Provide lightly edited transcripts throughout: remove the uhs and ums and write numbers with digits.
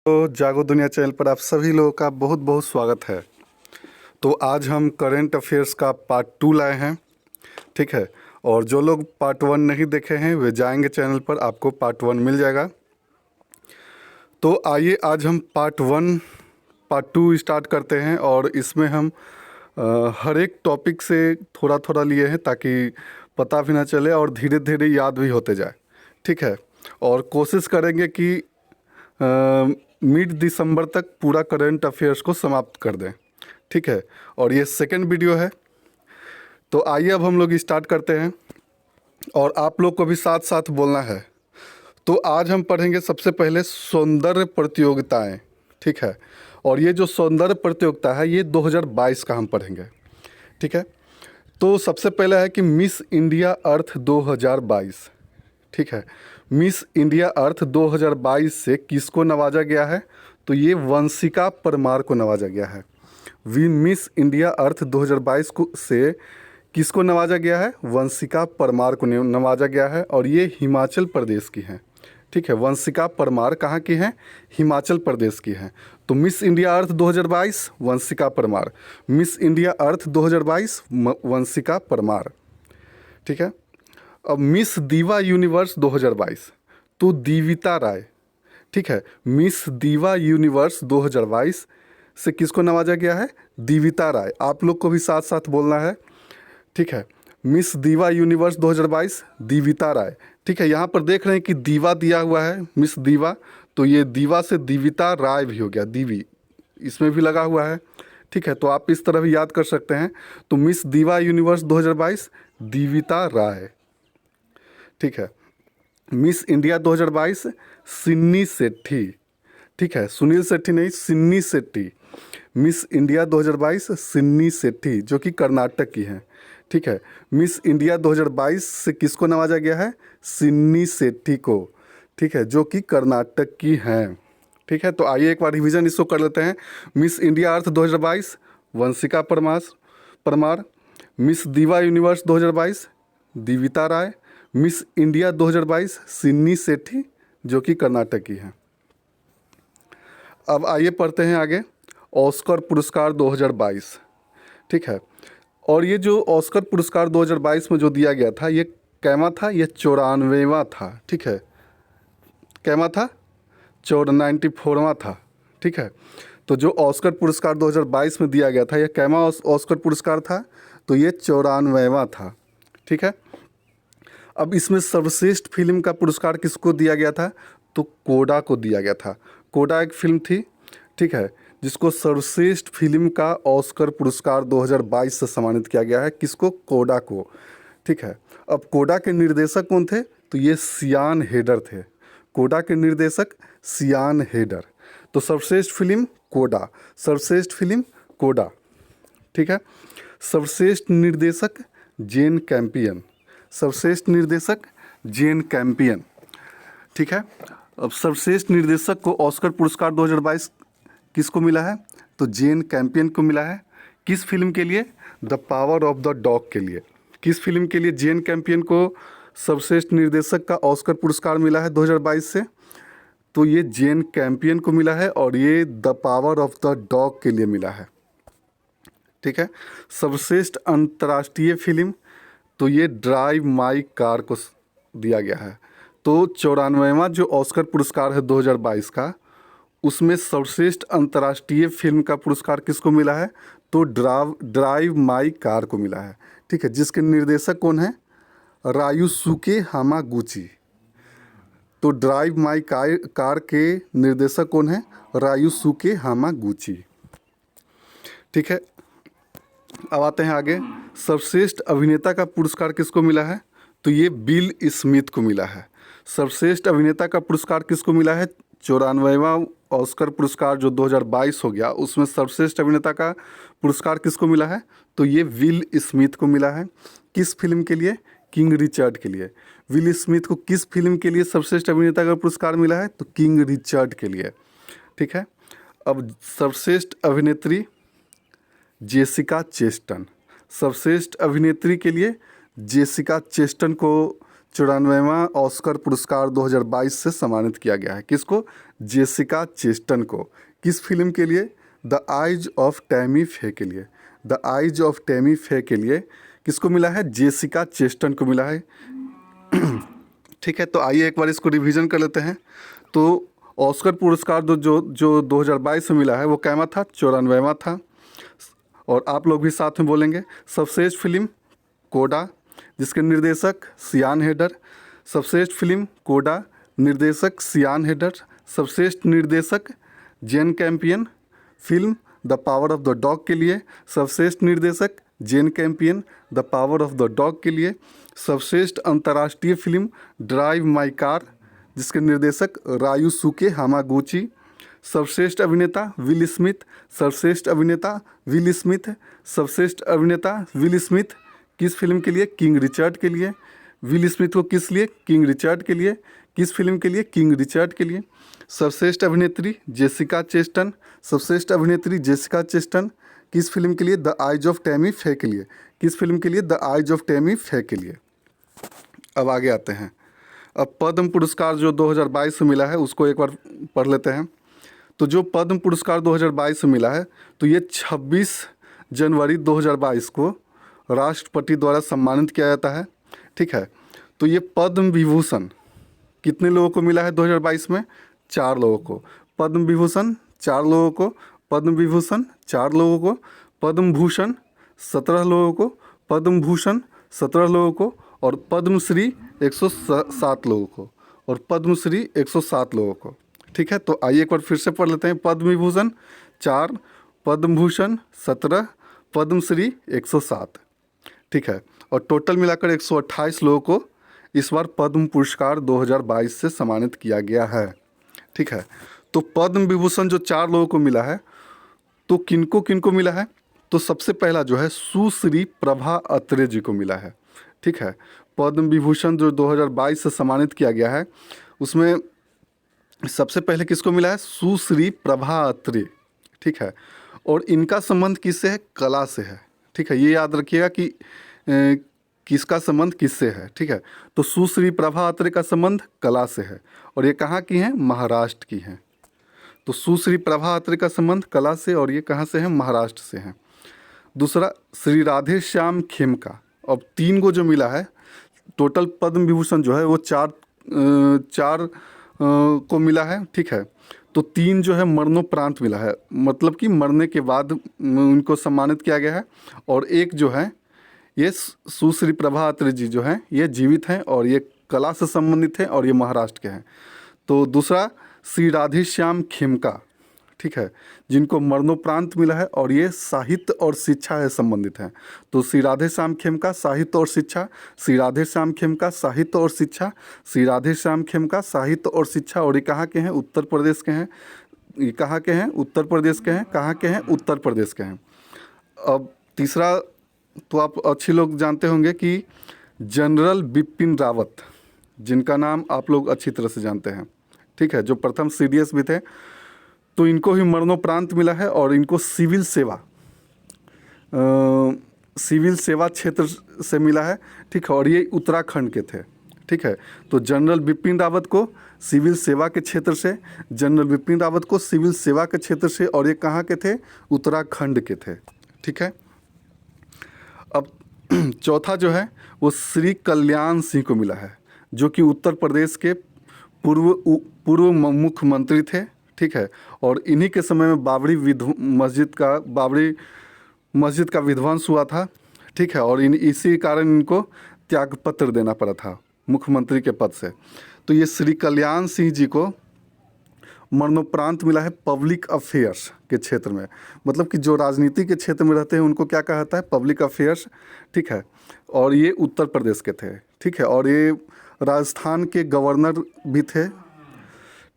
तो जागो दुनिया चैनल पर आप सभी लोगों का बहुत बहुत स्वागत है। तो आज हम करेंट अफेयर्स का पार्ट 2 लाए हैं, ठीक है। और जो लोग पार्ट 1 नहीं देखे हैं वे जाएंगे चैनल पर, आपको पार्ट 1 मिल जाएगा। तो आइए आज हम पार्ट 2 स्टार्ट करते हैं। और इसमें हम हर एक टॉपिक से थोड़ा थोड़ा लिए हैं ताकि पता भी ना चले और धीरे धीरे याद भी होते जाए, ठीक है। और कोशिश करेंगे कि मिड दिसंबर तक पूरा करंट अफेयर्स को समाप्त कर दें, ठीक है। और ये सेकंड वीडियो है। तो आइए अब हम लोग स्टार्ट करते हैं और आप लोग को भी साथ साथ बोलना है। तो आज हम पढ़ेंगे सबसे पहले सौंदर्य प्रतियोगिताएं, ठीक है। और ये जो सौंदर्य प्रतियोगिता है ये 2022 का हम पढ़ेंगे, ठीक है। तो सबसे पहला है कि मिस इंडिया अर्थ 2022, ठीक है। मिस इंडिया अर्थ 2022 से किसको नवाजा गया है? तो ये वंशिका परमार को नवाजा गया है। मिस इंडिया अर्थ 2022 से किसको नवाजा गया है? वंशिका परमार को नवाजा गया है और ये हिमाचल प्रदेश की हैं, ठीक है। वंशिका परमार कहाँ की हैं? हिमाचल प्रदेश की हैं। तो मिस इंडिया अर्थ 2022 वंशिका परमार, मिस इंडिया अर्थ 2022 वंशिका परमार, ठीक है। अब मिस दीवा यूनिवर्स 2022 तो दीविता राय, ठीक है। मिस दीवा यूनिवर्स 2022 से किसको नवाजा गया है? दीविता राय। आप लोग को भी साथ साथ बोलना है, ठीक है। मिस दीवा यूनिवर्स 2022 दीविता राय, ठीक है। यहाँ पर देख रहे हैं कि दीवा दिया हुआ है, मिस दीवा, तो ये दीवा से दीविता राय भी हो गया, दीवी इसमें भी लगा हुआ है, ठीक है। तो आप इस तरह भी याद कर सकते हैं। तो मिस दीवा यूनिवर्स 2022 दीविता राय, ठीक है। मिस इंडिया 2022 सिन्नी सेट्टी, ठीक है। सुनील सेट्टी नहीं, सिन्नी सेट्टी। मिस इंडिया 2022 सिन्नी सेट्टी जो कि कर्नाटक की हैं, ठीक है। मिस इंडिया 2022 से किसको नवाजा गया है? सिन्नी सेट्टी को, ठीक है, जो कि कर्नाटक की हैं, ठीक है। तो आइए एक बार रिवीजन इसको कर लेते हैं। मिस इंडिया अर्थ 2022 वंशिका परमार। मिस दीवा यूनिवर्स 2022 दीविता राय। मिस इंडिया 2022 सिन्नी सेट्टी जो कि कर्नाटक की हैं। अब आइए पढ़ते हैं आगे। ऑस्कर पुरस्कार 2022, ठीक है। और ये जो ऑस्कर पुरस्कार 2022 में जो दिया गया था ये कैमा था? ये 94वां था, ठीक है। कैमा था? 94वां था, ठीक है। तो जो ऑस्कर पुरस्कार 2022 में दिया गया था ये कैमा ऑस्कर पुरस्कार था? तो ये 94वां था, ठीक है। अब इसमें सर्वश्रेष्ठ फिल्म का पुरस्कार किसको दिया गया था? तो कोडा को दिया गया था। कोडा एक फिल्म थी, ठीक है, जिसको सर्वश्रेष्ठ फिल्म का ऑस्कर पुरस्कार 2022 से सम्मानित किया गया है। किसको? कोडा को, ठीक है। अब कोडा के निर्देशक कौन थे? तो ये सियान हेडर थे। कोडा के निर्देशक सियान हेडर। तो सर्वश्रेष्ठ फिल्म कोडा, सर्वश्रेष्ठ फिल्म कोडा, ठीक है। सर्वश्रेष्ठ निर्देशक जेन कैंपियन, सर्वश्रेष्ठ निर्देशक जेन कैंपियन, ठीक है। अब सर्वश्रेष्ठ निर्देशक को ऑस्कर पुरस्कार 2022 किसको मिला है? तो जेन कैंपियन को मिला है। किस फिल्म के लिए? The power of the dog के लिए। किस फिल्म के लिए जेन कैंपियन को सर्वश्रेष्ठ निर्देशक का ऑस्कर पुरस्कार मिला है 2022 से? तो ये जेन कैंपियन को मिला है और ये the power of the dog के लिए मिला है, ठीक है। सर्वश्रेष्ठ अंतर्राष्ट्रीय फिल्म तो ये ड्राइव माई कार को दिया गया है। तो 94वां जो ऑस्कर पुरस्कार है 2022 का, उसमें सर्वश्रेष्ठ अंतर्राष्ट्रीय फिल्म का पुरस्कार किसको मिला है? तो ड्राइव माई कार को मिला है, ठीक है। जिसके निर्देशक कौन है? रायुसुके हामागुची। तो ड्राइव माई कार के निर्देशक कौन है? रायुसुके हामागुची, ठीक है। अब आते हैं आगे। सर्वश्रेष्ठ अभिनेता का पुरस्कार किसको मिला है? तो ये बिल स्मिथ को मिला है। सर्वश्रेष्ठ अभिनेता का पुरस्कार किसको मिला है? 94वां ऑस्कर पुरस्कार जो 2022 हो गया उसमें सर्वश्रेष्ठ अभिनेता का पुरस्कार किसको मिला है? तो ये विल स्मिथ को मिला है। किस फिल्म के लिए? किंग रिचर्ड के लिए। विल स्मिथ को किस फिल्म के लिए सर्वश्रेष्ठ अभिनेता का पुरस्कार मिला है? तो किंग रिचर्ड के लिए, ठीक है। अब सर्वश्रेष्ठ अभिनेत्री जेसिका चेस्टन, सर्वश्रेष्ठ अभिनेत्री के लिए जेसिका चेस्टन को 94वां ऑस्कर पुरस्कार 2022 से सम्मानित किया गया है। किसको? जेसिका चेस्टन को। किस फिल्म के लिए? द आइज ऑफ टैमी फे के लिए। द आइज ऑफ टैमी फे के लिए किसको मिला है? जेसिका चेस्टन को मिला है। ठीक है, तो आइए एक बार इसको रिवीजन कर लेते हैं। तो ऑस्कर पुरस्कार जो 2022 में मिला है वो कैमा था? 94वां था। और आप लोग भी साथ में बोलेंगे। सर्वश्रेष्ठ फिल्म कोडा, जिसके निर्देशक सियान हेडर। सर्वश्रेष्ठ फिल्म कोडा, निर्देशक सियान हेडर। सर्वश्रेष्ठ निर्देशक जेन कैंपियन, फिल्म the power of the dog के लिए। सर्वश्रेष्ठ निर्देशक Jane Campion, the power of the dog के लिए। सर्वश्रेष्ठ अंतर्राष्ट्रीय फिल्म ड्राइव माई कार, जिसके निर्देशक रायुसुके हामागुची। सर्वश्रेष्ठ अभिनेता विल स्मिथ। सर्वश्रेष्ठ अभिनेता विल स्मिथ। सर्वश्रेष्ठ अभिनेता विल स्मिथ किस फिल्म के लिए? किंग रिचर्ड के लिए। विल स्मिथ को किस लिए? किंग रिचर्ड के लिए। किस फिल्म के लिए? किंग रिचर्ड के लिए। सर्वश्रेष्ठ अभिनेत्री जेसिका चेस्टन। सर्वश्रेष्ठ अभिनेत्री जेसिका चेस्टन किस फिल्म के लिए? द आइज ऑफ टैमी फे के लिए। किस फिल्म के लिए? द आइज ऑफ टैमी फे के लिए। अब आगे आते हैं। अब पद्म पुरस्कार जो 2022 में मिला है उसको एक बार पढ़ लेते हैं। तो जो पद्म पुरस्कार 2022 में मिला है तो ये 26 जनवरी 2022 को राष्ट्रपति द्वारा सम्मानित किया जाता है। ठीक है, तो ये पद्म विभूषण कितने लोगों को मिला है 2022 में? 4 लोगों को। पद्म विभूषण 4 लोगों को। पद्म विभूषण 4 लोगों को। पद्म भूषण 17 लोगों को। पद्म भूषण 17 लोगों को। और पद्मश्री 107 लोगों को। और पद्मश्री 107 लोगों को। ठीक है, तो आइए एक बार फिर से पढ़ लेते हैं। पद्म विभूषण 4, पद्म भूषण 17, पद्मश्री 107। ठीक है, और टोटल मिलाकर 128 लोगों को इस बार पद्म पुरस्कार 2022 से सम्मानित किया गया है। ठीक है, तो पद्म विभूषण जो 4 लोगों को मिला है तो किनको किनको मिला है? तो सबसे पहला जो है सुश्री प्रभा अत्रे जी को मिला है। ठीक है, पद्म विभूषण जो 2022 से सम्मानित किया गया है उसमें सबसे पहले किसको मिला है? सुश्री प्रभा अत्रे। ठीक है, और इनका संबंध किससे है? कला से है। ठीक है, ये याद रखिएगा कि किसका संबंध किससे है। ठीक है, तो सुश्री प्रभा अत्रे का संबंध कला से है और ये कहाँ की हैं? महाराष्ट्र की हैं। तो सुश्री प्रभा अत्रे का संबंध कला से और ये कहाँ से हैं? महाराष्ट्र से हैं। दूसरा श्री राधे श्याम खेमका। अब 3 को जो मिला है, टोटल पद्म विभूषण जो है वो 4 को मिला है। ठीक है, तो 3 जो है मरणोपरांत मिला है, मतलब कि मरने के बाद उनको सम्मानित किया गया है। और एक जो है ये सुश्री प्रभा अत्रे जी जो हैं ये जीवित हैं और ये कला से संबंधित हैं और ये महाराष्ट्र के हैं। तो दूसरा श्री राधे श्याम खेमका, ठीक है, जिनको मरणोपरांत मिला है और ये साहित्य और शिक्षा से संबंधित हैं। तो श्री राधे श्याम खेमका साहित्य और शिक्षा, श्री राधे श्याम खेमका साहित्य और शिक्षा, श्री राधे श्याम खेमका साहित्य और शिक्षा। और ये कहाँ के हैं? उत्तर प्रदेश के हैं। ये कहाँ के हैं? उत्तर प्रदेश के हैं। कहाँ के हैं? उत्तर प्रदेश के हैं। अब तीसरा तो आप अच्छे लोग जानते होंगे कि जनरल बिपिन रावत, जिनका नाम आप लोग अच्छी तरह से जानते हैं। ठीक है, जो प्रथम CDS भी थे, तो इनको ही मरणोपरांत मिला है और इनको सिविल सेवा क्षेत्र से मिला है। ठीक है, और ये उत्तराखंड के थे। ठीक है, तो जनरल बिपिन रावत को सिविल सेवा के क्षेत्र से, जनरल बिपिन रावत को सिविल सेवा के क्षेत्र से, और ये कहाँ के थे? उत्तराखंड के थे। ठीक है, अब चौथा जो है वो श्री कल्याण सिंह को मिला है, जो कि उत्तर प्रदेश के पूर्व मुख्यमंत्री थे। ठीक है, और इन्हीं के समय में बाबरी मस्जिद का विध्वंस हुआ था। ठीक है, और इसी कारण इनको त्यागपत्र देना पड़ा था मुख्यमंत्री के पद से। तो ये श्री कल्याण सिंह जी को मरणोपरांत मिला है पब्लिक अफेयर्स के क्षेत्र में, मतलब कि जो राजनीति के क्षेत्र में रहते हैं उनको क्या कहा जाता है? Public affairs. ठीक है, और ये उत्तर प्रदेश के थे। ठीक है, और ये राजस्थान के गवर्नर भी थे।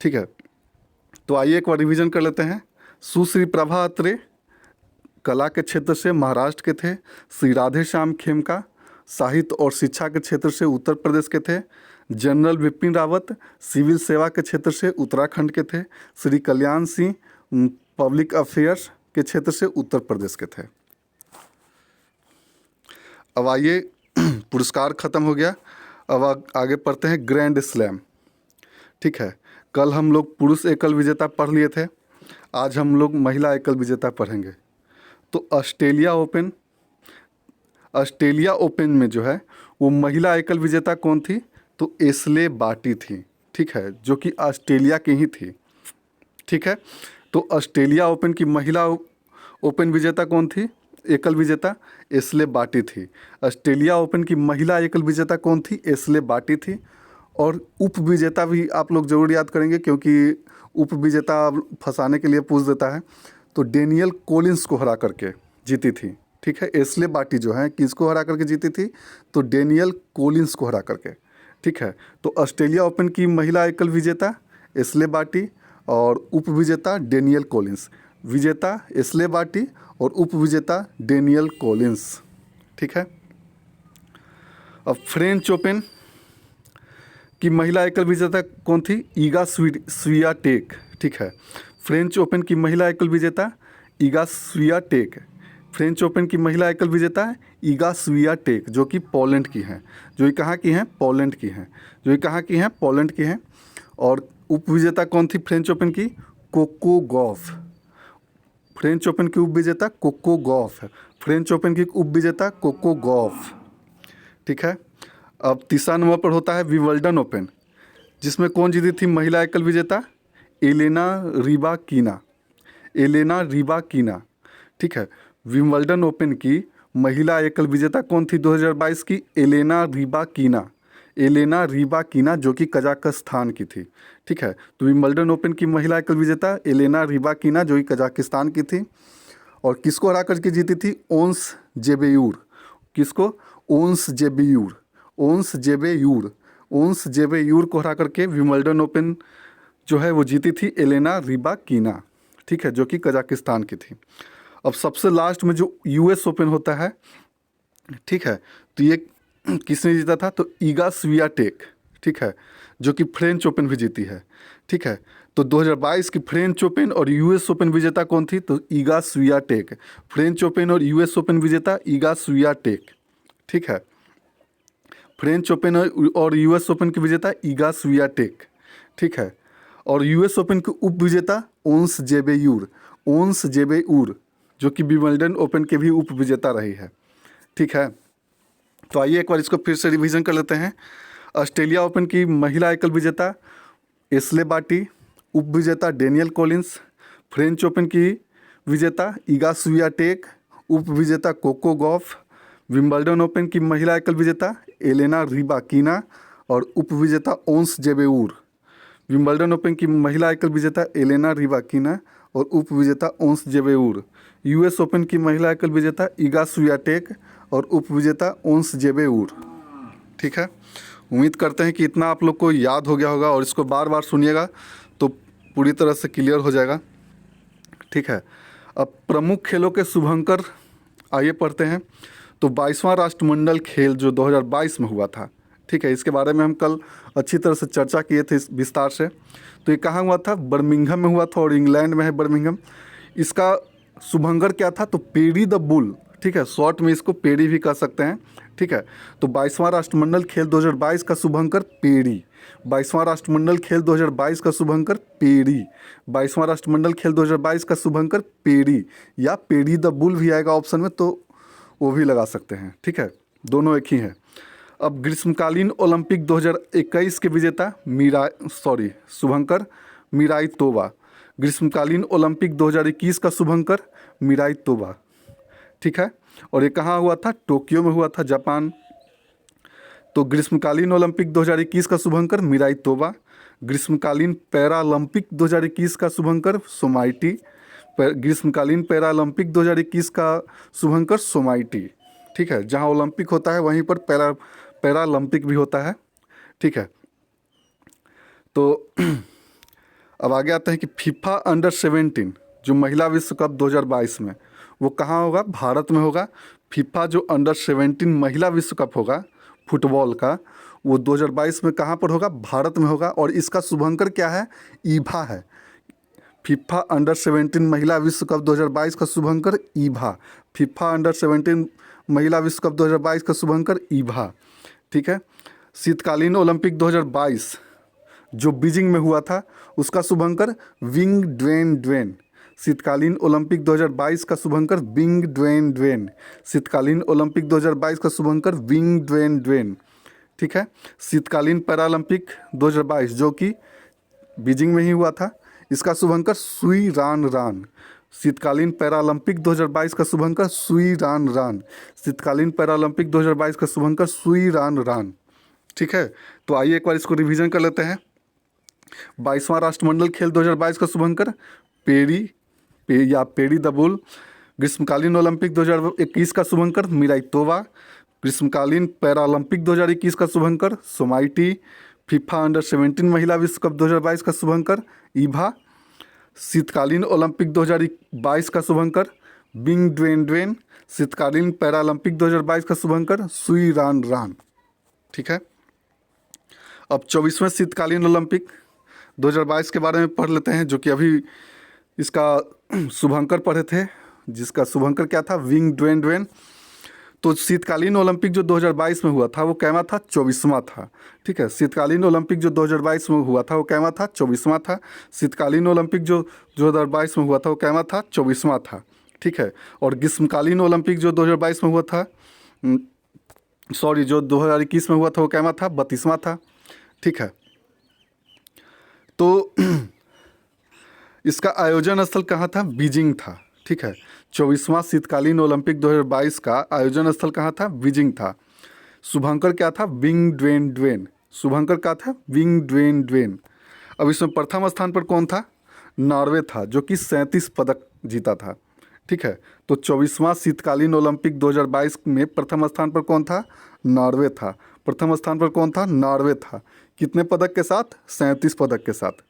ठीक है, तो आइए एक बार रिवीजन कर लेते हैं। सुश्री प्रभा अत्रे कला के क्षेत्र से महाराष्ट्र के थे। श्री राधे श्याम खेमका साहित्य और शिक्षा के क्षेत्र से उत्तर प्रदेश के थे। जनरल बिपिन रावत सिविल सेवा के क्षेत्र से उत्तराखंड के थे। श्री कल्याण सिंह पब्लिक अफेयर्स के क्षेत्र से उत्तर प्रदेश के थे। अब आइए पुरस्कार खत्म हो गया, अब आगे पढ़ते हैं ग्रैंड स्लैम। ठीक है, कल हम लोग पुरुष एकल विजेता पढ़ लिए थे, आज हम लोग महिला एकल विजेता पढ़ेंगे। तो ऑस्ट्रेलिया ओपन में जो है वो महिला एकल विजेता कौन थी? तो एशले बार्टी थी, ठीक है, जो कि ऑस्ट्रेलिया की ही थी, ठीक है। तो ऑस्ट्रेलिया ओपन की महिला ओपन विजेता कौन थी? एकल विजेता एशले बार्टी थी। ऑस्ट्रेलिया ओपन की महिला एकल विजेता कौन थी? एशले बार्टी थी। और उप विजेता भी आप लोग जरूर याद करेंगे, क्योंकि उप विजेता फंसाने के लिए पूछ देता है। तो डेनियल कॉलिंस को हरा करके जीती थी, ठीक है। एशले बार्टी जो है किसको हरा करके जीती थी? तो डेनियल कॉलिंस को हरा करके, ठीक है। तो ऑस्ट्रेलिया ओपन की महिला एकल विजेता एशले बार्टी और उप विजेता डेनियल कॉलिंस। विजेता एशले बार्टी और उप विजेता डेनियल कॉलिंस, ठीक है। अब फ्रेंच ओपन की महिला एकल विजेता कौन थी? ईगा स्वियाटेक, ठीक है। फ्रेंच ओपन की महिला एकल विजेता ईगा स्वियाटेक। फ्रेंच ओपन की महिला एकल विजेता है ईगा स्वियाटेक, जो कि पोलैंड की हैं। जो ये कहाँ की हैं? पोलैंड की हैं। जो ये कहाँ की हैं? पोलैंड की हैं। और उप विजेता कौन थी फ्रेंच ओपन की? Coco Gauff. फ्रेंच ओपन की उप विजेता कोको गॉफ है। फ्रेंच ओपन की उप विजेता कोको गॉफ, ठीक है। अब तीसरा नंबर पर होता है विंबलडन ओपन, जिसमें कौन जीती थी महिला एकल विजेता? Elena Rybakina. एलेना रिबाकिना, ठीक है। विंबलडन ओपन की महिला एकल विजेता कौन थी 2022 की? Elena Rybakina. एलेना रिबाकिना, जो कि कजाकिस्तान की थी, ठीक है। तो विंबलडन ओपन की महिला एकल विजेता एलेना रिबाकिना, जो कि कजाकिस्तान की थी। और किसको हरा करके जीती थी? ओंस जेबेयूर। किसको? ओंस जेबेयूर। ओंस जेबेयूर। ओंस जेबेयूर को हरा करके विंबलडन ओपन जो है वो जीती थी एलेना रिबाकिना, ठीक है, जो कि कजाकिस्तान की थी। अब सबसे लास्ट में जो यूएस ओपन होता है, ठीक है, तो ये किसने जीता था? तो ईगा स्वियाटेक, ठीक है, जो कि फ्रेंच ओपन भी जीती है, ठीक है। तो 2022 की फ्रेंच ओपन और यूएस ओपन विजेता कौन थी? तो ईगा स्वियाटेक। फ्रेंच ओपन और यूएस ओपन विजेता ईगा स्वियाटेक, ठीक है। फ्रेंच ओपन और यूएस ओपन की विजेता ईगा स्वियाटेक, ठीक है। और यूएस ओपन के उप विजेता ओंस जेबेयूर। ओंस जेबेयूर, जो कि विंबलडन ओपन के भी उप विजेता रही है, ठीक है। तो आइए एक बार इसको फिर से रिवीजन कर लेते हैं। ऑस्ट्रेलिया ओपन की महिला एकल विजेता एशले बार्टी, उप विजेता डेनियल कॉलिंस। फ्रेंच ओपन की विजेता ईगा स्वियाटेक, उप विजेता कोको गॉफ। विंबलडन ओपन की महिला एकल विजेता एलेना रिबाकिना और उप विजेता ओंस जेबेयूर। विंबलडन ओपन की महिला एकल विजेता एलेना रिबाकिना और उप विजेता ओंस जेबेयूर। यूएस ओपन की महिला एकल विजेता ईगा स्वियाटेक और उप विजेता ओंस जेबेयूर, ठीक है। उम्मीद करते हैं कि इतना आप लोग को याद हो गया होगा, और इसको बार बार सुनिएगा तो पूरी तरह से क्लियर हो जाएगा, ठीक है। अब प्रमुख खेलों के शुभंकर आइए पढ़ते हैं। तो 22वां राष्ट्रमंडल खेल जो 2022 में हुआ था, ठीक है, इसके बारे में हम कल अच्छी तरह से चर्चा किए थे विस्तार से। तो ये कहाँ हुआ था? बर्मिंघम में हुआ था, और इंग्लैंड में है बर्मिंघम। इसका शुभंकर क्या था? तो पेरी द बुल, ठीक है, शॉर्ट में इसको पेरी भी कह सकते हैं, ठीक है। तो 22वां राष्ट्रमंडल खेल 2022 का शुभंकर पेरी। 22वां राष्ट्रमंडल खेल 2022 का शुभंकर पेरी। 22वां राष्ट्रमंडल खेल 2022 का शुभंकर पेरी, या पेरी द बुल भी आएगा ऑप्शन में, तो वो भी लगा सकते हैं, ठीक है, दोनों एक ही है। अब ग्रीष्मकालीन ओलंपिक 2021 के विजेता शुभंकर मिराई तोबा। ग्रीष्मकालीन ओलंपिक 2021 का शुभंकर मिराई तोबा, ठीक है। और ये कहाँ हुआ था? टोक्यो में हुआ था, जापान। तो ग्रीष्मकालीन ओलंपिक 2021 का शुभंकर मिराई तोबा। ग्रीष्मकालीन पैरालंपिक 2021 का शुभंकर सोमाइटी। ग्रीष्मकालीन पैरालंपिक 2021 का शुभंकर सोमाइटी, ठीक है। जहाँ ओलंपिक होता है वहीं पर पैरालंपिक भी होता है, ठीक है। तो अब आगे आते हैं कि फीफा अंडर 17 जो महिला विश्व कप 2022 में, वो कहाँ होगा? भारत में होगा। फीफा जो अंडर 17 महिला विश्व कप होगा फुटबॉल का, वो 2022 में कहाँ पर होगा? भारत में होगा। और इसका शुभंकर क्या है? ईभा है। फीफा अंडर 17 महिला विश्व कप 2022 का शुभंकर ईभा। फीफा अंडर 17 महिला विश्व कप 2022 का शुभंकर ईभा, ठीक है। शीतकालीन ओलंपिक 2022 जो बीजिंग में हुआ था उसका शुभंकर विंग ड्वेन ड्वेन। शीतकालीन ओलंपिक 2022 का शुभंकर विंग ड्वेन ड्वेन। शीतकालीन ओलंपिक 2022 का शुभंकर विंग ड्वेन ड्वेन। ठीक है। शीतकालीन पैरालंपिक 2022 जो कि बीजिंग में ही हुआ था, इसका शुभंकर सुई रान रान। शीतकालीन पैरालंपिक 2022 का शुभंकर सुई रान रान। शीतकालीन पैरालंपिक 2022 का शुभंकर सुई रान रान। ठीक है। तो आइए एक बार इसको रिवीजन कर लेते हैं। 22वां राष्ट्रमंडल खेल 2022 का शुभंकर पेरी द बुल। ग्रीष्मकालीन ओलंपिक 2021 का शुभंकर मिराई तोवा। ग्रीष्मकालीन पैरालंपिक 2021 का शुभंकर सोमाइटी। फीफा अंडर-17 महिला विश्व कप 2022 का शुभंकर ईभा। शीतकालीन ओलंपिक 2022 का शुभंकर बिंग ड्वेन ड्वेन। शीतकालीन पैरालंपिक 2022 का शुभंकर सुई रान रान। ठीक है। अब 24वें शीतकालीन ओलंपिक 2022 के बारे में पढ़ लेते हैं, जो कि अभी इसका शुभंकर पढ़े थे, जिसका शुभंकर क्या था, विंग ड्वेन ड्वेन। तो शीतकालीन ओलंपिक जो 2022 में हुआ था वो कैमा था, 24वां था। ठीक है। शीतकालीन ओलंपिक जो 2022 में हुआ था वो कैमा था, 24वां था। शीतकालीन ओलंपिक जो 2022 में हुआ था वो कैमा था, 24वां था। ठीक है। और ग्रीष्मकालीन ओलंपिक जो 2022 में हुआ था, जो 2021 में हुआ था वो कैमा था, 32वां था। ठीक है। तो इसका आयोजन स्थल कहाँ था, बीजिंग था। ठीक है। 24वां शीतकालीन ओलंपिक 2022 का आयोजन स्थल कहाँ था, बीजिंग था। शुभंकर क्या था, विंग ड्वेन ड्वेन। शुभंकर क्या था, विंग ड्वेन ड्वेन। अब इसमें प्रथम स्थान पर कौन था, नॉर्वे था, जो कि 37 पदक जीता था। ठीक है। तो 24वां शीतकालीन ओलंपिक 2022 में प्रथम स्थान पर कौन था, नॉर्वे था। प्रथम स्थान पर कौन था, नॉर्वे था। कितने पदक के साथ, 37 पदक के साथ।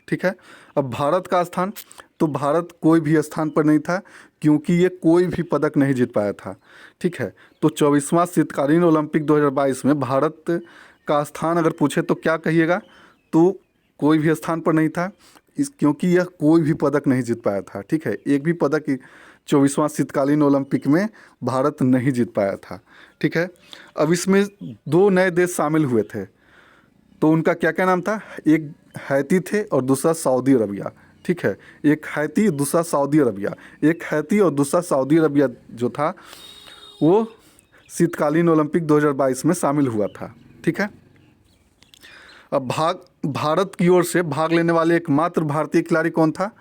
ठीक है। अब भारत का स्थान, तो भारत कोई भी स्थान पर नहीं था, क्योंकि ये कोई भी पदक नहीं जीत पाया था। ठीक है। तो 24वां शीतकालीन ओलंपिक 2022 में भारत का स्थान अगर पूछे तो क्या कहिएगा, तो कोई भी स्थान पर नहीं था, क्योंकि यह कोई भी पदक नहीं जीत पाया था। ठीक है। एक भी पदक 24वां शीतकालीन ओलंपिक में भारत नहीं जीत पाया था। ठीक है। अब इसमें 2 नए देश शामिल हुए थे, तो उनका क्या क्या नाम था, एक हैती थे और दूसरा सऊदी अरबिया। ठीक है। एक हैती, दूसरा सऊदी अरबिया। एक हैती और दूसरा सऊदी अरबिया जो था वो शीतकालीन ओलंपिक 2022 में शामिल हुआ था। ठीक है। अब भारत की ओर से भाग लेने वाले एकमात्र भारतीय खिलाड़ी कौन था,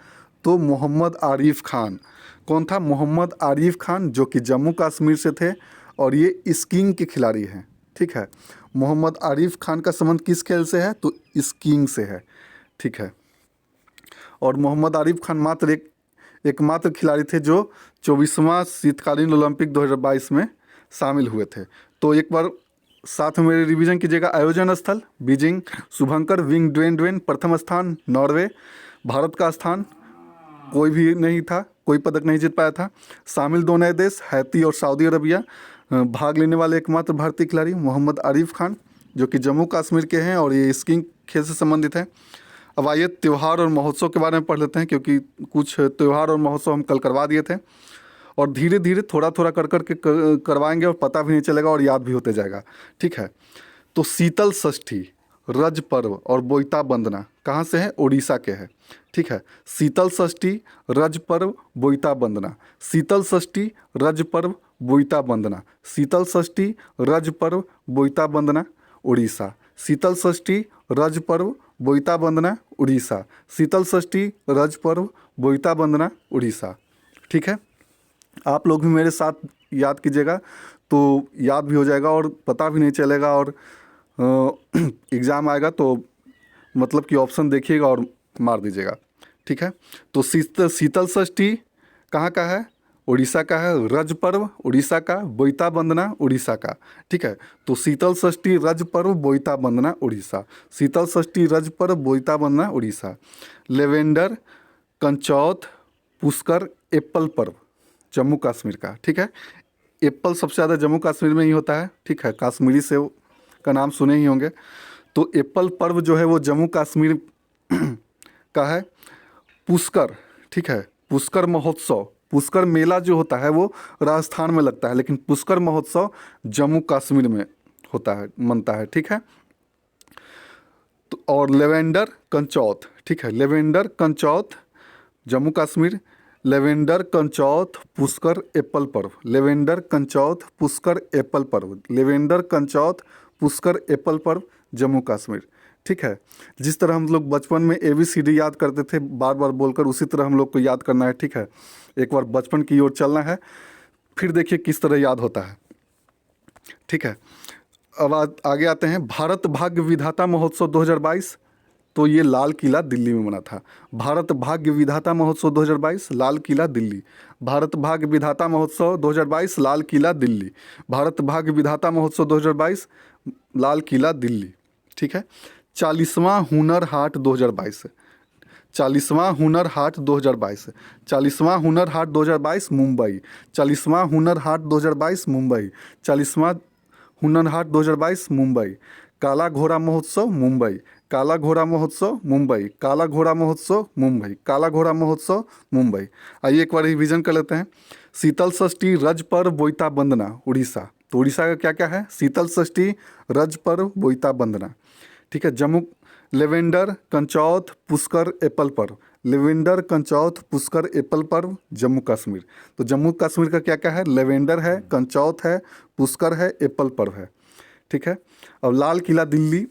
तो मोहम्मद आरिफ खान। कौन था, मोहम्मद आरिफ खान, जो कि जम्मू कश्मीर से थे और ये स्कीइंग के खिलाड़ी हैं। ठीक है। मोहम्मद आरिफ खान का संबंध किस खेल से है, तो स्कीइंग से है। ठीक है। और मोहम्मद आरिफ खान एकमात्र खिलाड़ी थे जो 24वां शीतकालीन ओलंपिक 2022 में शामिल हुए थे। तो एक बार साथ में मेरे रिवीजन कीजिएगा। आयोजन स्थल बीजिंग। शुभंकर विंग ड्वेन ड्वेन। प्रथम स्थान नॉर्वे। भारत का स्थान कोई भी नहीं था, कोई पदक नहीं जीत पाया था। शामिल 2 नए देश, हैती और सऊदी अरबिया। भाग लेने वाले एकमात्र भारतीय खिलाड़ी मोहम्मद आरिफ खान, जो कि जम्मू कश्मीर के हैं और ये स्कीइंग खेल से संबंधित हैं। अब आइए त्यौहार और महोत्सव के बारे में पढ़ लेते हैं, क्योंकि कुछ त्यौहार और महोत्सव हम कल करवा दिए थे और धीरे धीरे थोड़ा थोड़ा कर कर के करवाएंगे और पता भी नहीं चलेगा और याद भी होते जाएगा। ठीक है। तो शीतल षष्ठी, रज पर्व और बोईता वंदना कहाँ से है, उड़ीसा के है। ठीक है। शीतल षष्ठी, रज पर्व, बोईता वंदना। शीतल षष्ठी, रज पर्व, बोईता वंदना। शीतल षष्ठी, रज पर्व, बोईता वंदना, उड़ीसा। शीतल षष्ठी, रज पर्व, बोईता वंदना, उड़ीसा। शीतल षष्ठी, रज पर्व, बोईता वंदना, उड़ीसा। ठीक है। आप लोग भी मेरे साथ याद कीजिएगा, तो याद भी हो जाएगा और पता भी नहीं चलेगा, और एग्ज़ाम आएगा तो मतलब कि ऑप्शन देखिएगा और मार दीजिएगा। ठीक है। तो शीतल षष्ठी कहाँ का है, उड़ीसा का है। रज पर्व उड़ीसा का, बोईता वंदना उड़ीसा का। ठीक है। तो शीतल षष्ठी, रज पर्व, बोईता वंदना, उड़ीसा। शीतल षष्ठी, रज पर्व, बोईता वंदना, उड़ीसा। लेवेंडर, कंचौथ, पुष्कर, एप्पल पर्व जम्मू कश्मीर का। ठीक है। एप्पल सबसे ज़्यादा जम्मू कश्मीर में ही होता है। ठीक है। कश्मीरी सेब का नाम सुने ही होंगे। तो एप्पल पर्व जो है वो जम्मू कश्मीर का है। पुष्कर, ठीक है, पुष्कर महोत्सव, पुष्कर मेला जो होता है वो राजस्थान में लगता है, लेकिन पुष्कर महोत्सव जम्मू कश्मीर में होता है, मनता है। ठीक है। तो और लेवेंडर कंचौथ, ठीक है, लेवेंडर कंचौथ जम्मू कश्मीर, लेवेंडर कंचौथ पुष्कर एप्पल पर्व, लेवेंडर कंचौथ पुष्कर एप्पल पर्व, लेवेंडर कंचौथ पुष्कर एप्पल पर्व जम्मू कश्मीर, ठीक है। जिस तरह हम लोग बचपन में ABCD याद करते थे बार बार बोलकर, उसी तरह हम लोग को याद करना है, ठीक है। एक बार बचपन की ओर चलना है, फिर देखिए किस तरह याद होता है, ठीक है। अब आगे आते हैं भारत भाग्य विधाता महोत्सव 2022। तो ये लाल किला दिल्ली में बना था। भारत भाग्य विधाता महोत्सव 2022 लाल किला दिल्ली, भारत भाग्य विधाता महोत्सव 2022 लाल किला दिल्ली, भारत भाग्य विधाता महोत्सव 2022 लाल किला दिल्ली, ठीक है। 40वां हुनर हाट 2022, 40वां हुनर हाट 2022, 40वां हुनर हाट 2022 मुंबई, 40वां हुनर हाट 2022 मुंबई, 40वां हुनर हाट 2022 मुंबई। काला घोड़ा महोत्सव मुंबई, काला घोड़ा महोत्सव मुंबई, काला घोड़ा महोत्सव मुंबई, काला घोड़ा महोत्सव मुंबई। आइए एक बार रिवीजन कर लेते हैं। शीतल षष्ठी, रज पर्व, बोईता बंदना उड़ीसा। तो उड़ीसा का क्या क्या है? शीतल षष्ठी, रज पर्व, बोईता बंदना, ठीक है। जम्मू लेवेंडर कंचौथ पुष्कर एप्पल पर्व, लेवेंडर कंचौथ पुष्कर एप्पल पर्व जम्मू कश्मीर। तो जम्मू कश्मीर का क्या क्या है? लेवेंडर है, कंचौथ है, पुष्कर है, एप्पल पर्व है, ठीक है। अब लाल किला दिल्ली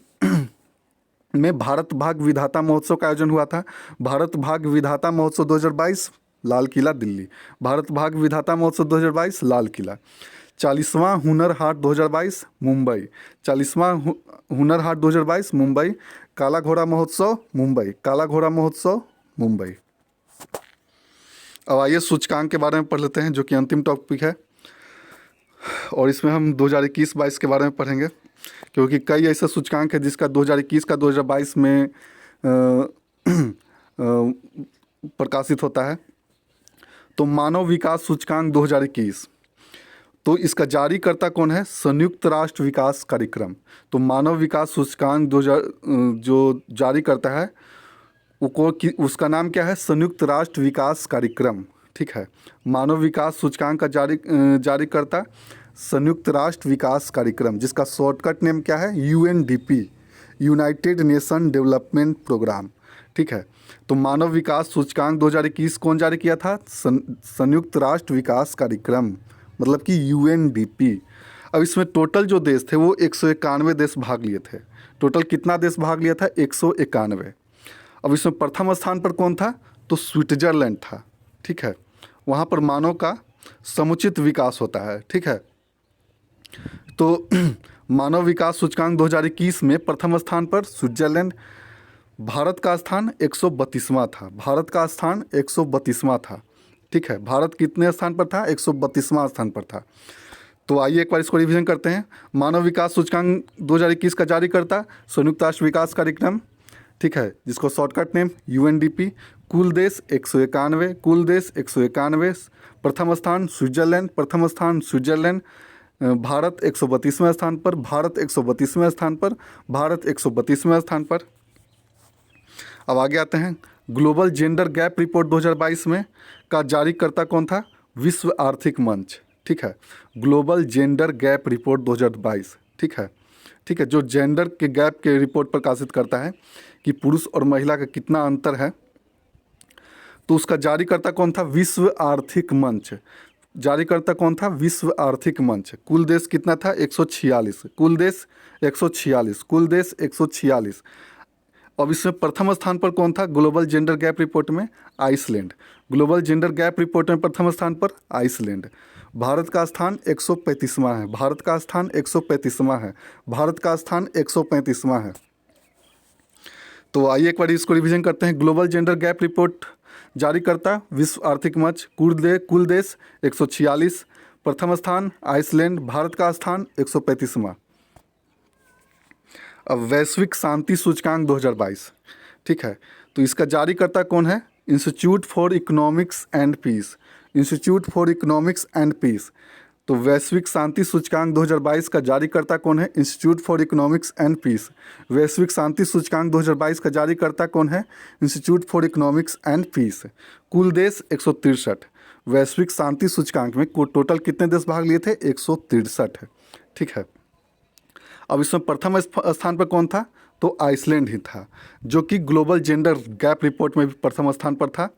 में भारत भाग्य विधाता महोत्सव का आयोजन हुआ था। भारत भाग्य विधाता महोत्सव 2022 लाल किला दिल्ली, भारत भाग्य विधाता महोत्सव 2022 लाल किला। 40वां हुनर हाट 2022 मुंबई, 40वां हुनर हाट 2022 मुंबई। काला घोड़ा महोत्सव मुंबई, काला घोड़ा महोत्सव मुंबई। अब आइए सूचकांक के बारे में पढ़ लेते हैं, जो कि अंतिम टॉपिक है, और इसमें हम 2021-22 के बारे में पढ़ेंगे, क्योंकि कई ऐसे सूचकांक है जिसका 2021 का 2022 में प्रकाशित होता है। तो मानव विकास सूचकांक 2021, तो इसका जारीकर्ता कौन है? संयुक्त राष्ट्र विकास कार्यक्रम। तो मानव विकास सूचकांक 2000 जो जारी करता है उसका नाम क्या है? संयुक्त राष्ट्र विकास कार्यक्रम, ठीक है। मानव विकास सूचकांक का जारीकर्ता संयुक्त राष्ट्र विकास कार्यक्रम, जिसका शॉर्टकट नेम क्या है? UNDP, United Nation Development Programme, ठीक है। तो मानव विकास सूचकांक 2021 कौन जारी किया था? संयुक्त राष्ट्र विकास कार्यक्रम, मतलब कि UNDP। अब इसमें टोटल जो देश थे वो 191 देश भाग लिए थे। टोटल कितना देश भाग लिया था? 191। अब इसमें प्रथम स्थान पर कौन था? तो स्विट्जरलैंड था, ठीक है। वहाँ पर मानव का समुचित विकास होता है, ठीक है। तो मानव विकास सूचकांक 2021 में प्रथम स्थान पर स्विट्जरलैंड। भारत का स्थान 132वां था, भारत का स्थान 132वां था, ठीक है। भारत कितने स्थान पर था? 132वां स्थान पर था। तो आइए एक बार इसको रिवीजन करते हैं। मानव विकास सूचकांक 2021 का जारीकर्ता संयुक्त राष्ट्र विकास कार्यक्रम, ठीक है, जिसको शॉर्टकट नेम UNDP। कुल देश 191, कुल देश 191। प्रथम स्थान स्विट्जरलैंड, प्रथम स्थान स्विट्जरलैंड। भारत 132वें स्थान पर, भारत 132वें स्थान पर, भारत 132वें स्थान पर। अब आगे आते हैं। ग्लोबल जेंडर गैप रिपोर्ट 2022 में का जारीकर्ता कौन था? विश्व आर्थिक मंच, ठीक है। ग्लोबल जेंडर गैप रिपोर्ट 2022, ठीक है, ठीक है। जो जेंडर के गैप के रिपोर्ट प्रकाशित करता है कि पुरुष और महिला का कितना अंतर है, तो उसका जारीकर्ता कौन था? विश्व आर्थिक मंच। जारीकर्ता कौन था? विश्व आर्थिक मंच। कुल देश कितना था? 146, कुल देश 146, कुल देश 146। अब इसमें प्रथम स्थान पर कौन था ग्लोबल जेंडर गैप रिपोर्ट में? Iceland. Global gender gap report में प्रथम स्थान पर आइसलैंड। भारत का स्थान 135वां है, भारत का स्थान 135वां है, भारत का स्थान 135वां है। तो आइए एक बार इसको रिवीजन करते हैं। ग्लोबल जेंडर गैप रिपोर्ट जारीकर्ता विश्व आर्थिक मंच, कुल देश 146, प्रथम स्थान आइसलैंड, भारत का स्थान 135वां। अब वैश्विक शांति सूचकांक 2022, ठीक है। तो इसका जारीकर्ता कौन है? Institute for Economics and Peace, Institute for Economics and Peace. तो वैश्विक शांति सूचकांक 2022 का जारीकर्ता कौन है? Institute for Economics and Peace. वैश्विक शांति सूचकांक 2022 का जारीकर्ता कौन है? Institute for Economics and Peace. कुल देश 163। वैश्विक शांति सूचकांक में टोटल कितने देश भाग लिए थे? 163, ठीक है। अब इसमें प्रथम स्थान पर कौन था? तो आइसलैंड ही था, जो कि ग्लोबल जेंडर गैप रिपोर्ट में भी प्रथम स्थान पर था।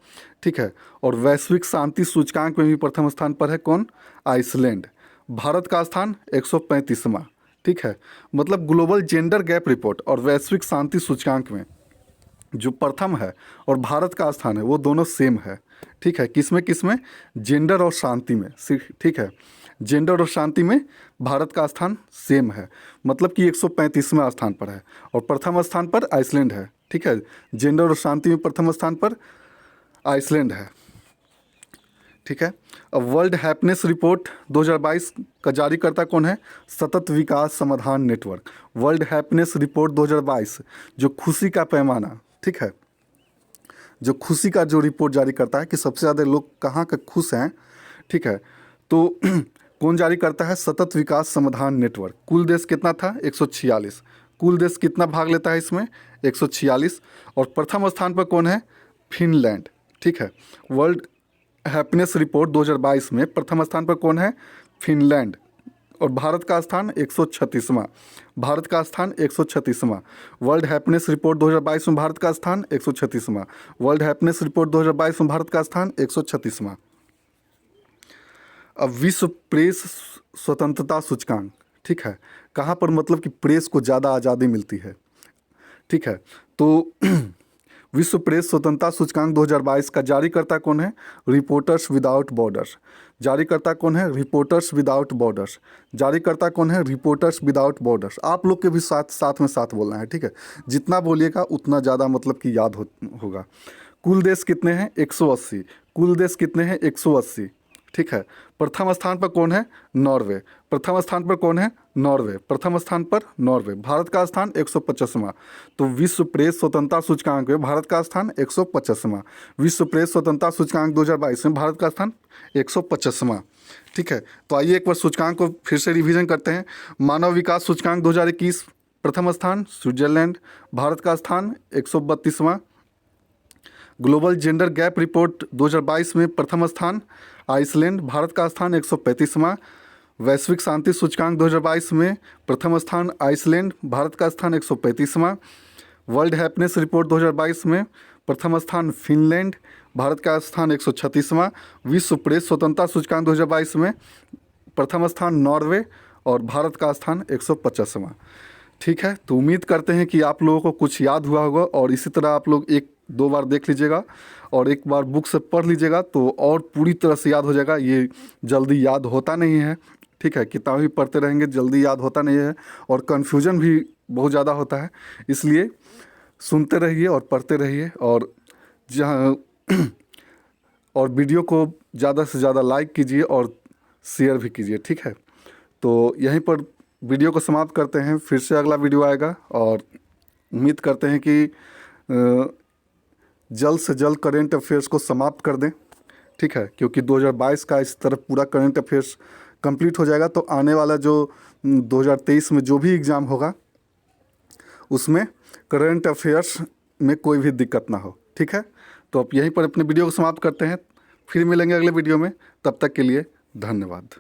ठीक है, और वैश्विक शांति सूचकांक में भी प्रथम स्थान पर है कौन? आइसलैंड। भारत का स्थान 135वां। ठीक है, मतलब ग्लोबल जेंडर गैप रिपोर्ट और वैश्विक शांति सूचकांक में जो प्रथम है और भारत का स्थान है वो दोनों सेम है। ठीक है, किसमें जेंडर और शांति में। ठीक है, जेंडर और शांति में भारत का स्थान सेम है, मतलब कि 135वां स्थान पर है और प्रथम स्थान पर आइसलैंड है। ठीक है, जेंडर और शांति में प्रथम स्थान पर आइसलैंड है। ठीक है, अब वर्ल्ड हैप्पीनेस रिपोर्ट 2022 का जारीकर्ता कौन है? सतत विकास समाधान नेटवर्क। वर्ल्ड हैप्पीनेस रिपोर्ट 2022 जो खुशी का पैमाना, ठीक है, जो खुशी का जो रिपोर्ट जारी करता है कि सबसे ज़्यादा लोग कहाँ का खुश हैं। ठीक है, तो कौन जारी करता है? सतत विकास समाधान नेटवर्क। कुल देश कितना था? 146। कुल देश कितना भाग लेता है इसमें? 146। और प्रथम स्थान पर कौन है? फिनलैंड। ठीक है, वर्ल्ड हैप्पीनेस रिपोर्ट 2022 में प्रथम स्थान पर कौन है? फिनलैंड। और भारत का स्थान 136वां। भारत का स्थान 136वां। वर्ल्ड हैप्पीनेस रिपोर्ट 2022 में भारत का स्थान 136वां। वर्ल्ड हैप्पीनेस रिपोर्ट 2022 में भारत का स्थान 136वां। अब विश्व प्रेस स्वतंत्रता सूचकांक, ठीक है, कहाँ पर मतलब कि प्रेस को ज़्यादा आज़ादी मिलती है। ठीक है, तो विश्व प्रेस स्वतंत्रता सूचकांक 2022 का जारीकर्ता कौन है? Reporters without borders. जारीकर्ता कौन है? Reporters without borders. जारीकर्ता कौन है? Reporters without borders. आप लोग के भी साथ में साथ बोलना है। ठीक है, जितना बोलिएगा उतना ज़्यादा मतलब कि याद होगा। कुल देश कितने हैं? 180। कुल देश कितने हैं? 180। ठीक है, प्रथम स्थान पर कौन है? नॉर्वे। प्रथम स्थान पर कौन है? नॉर्वे। प्रथम स्थान पर नॉर्वे। भारत का स्थान 150वां। तो विश्व प्रेस स्वतंत्रता सूचकांक में भारत का स्थान 150वां। विश्व प्रेस स्वतंत्रता सूचकांक 2022 में भारत का स्थान 150वां। ठीक है, तो आइए एक बार सूचकांक को फिर से रिवीजन करते हैं। मानव विकास सूचकांक 2021 प्रथम स्थान स्विट्जरलैंड। भारत का स्थान 132वां। ग्लोबल जेंडर गैप रिपोर्ट 2022 में प्रथम स्थान आइसलैंड। भारत का स्थान 135वां। वैश्विक शांति सूचकांक 2022 में प्रथम स्थान आइसलैंड। भारत का स्थान 135वां। वर्ल्ड हैप्पीनेस रिपोर्ट 2022 में प्रथम स्थान फिनलैंड। भारत का स्थान 136वां। विश्व प्रेस स्वतंत्रता सूचकांक 2022 में प्रथम स्थान नॉर्वे और भारत का स्थान 150वां। ठीक है, तो उम्मीद करते हैं कि आप लोगों को कुछ याद हुआ होगा और इसी तरह आप लोग एक दो बार देख लीजिएगा और एक बार बुक से पढ़ लीजिएगा तो और पूरी तरह से याद हो जाएगा। ये जल्दी याद होता नहीं है। ठीक है, कितना भी पढ़ते रहेंगे जल्दी याद होता नहीं है और कन्फ्यूजन भी बहुत ज़्यादा होता है। इसलिए सुनते रहिए और पढ़ते रहिए और जहाँ और वीडियो को ज़्यादा से ज़्यादा लाइक कीजिए और शेयर भी कीजिए। ठीक है, तो यहीं पर वीडियो को समाप्त करते हैं। फिर से अगला वीडियो आएगा और उम्मीद करते हैं कि जल्द से जल्द करेंट अफेयर्स को समाप्त कर दें। ठीक है, क्योंकि 2022 का इस तरह पूरा करेंट अफेयर्स कंप्लीट हो जाएगा तो आने वाला जो 2023 में जो भी एग्ज़ाम होगा उसमें करेंट अफेयर्स में कोई भी दिक्कत ना हो। ठीक है, तो अब यहीं पर अपने वीडियो को समाप्त करते हैं। फिर मिलेंगे अगले वीडियो में, तब तक के लिए धन्यवाद।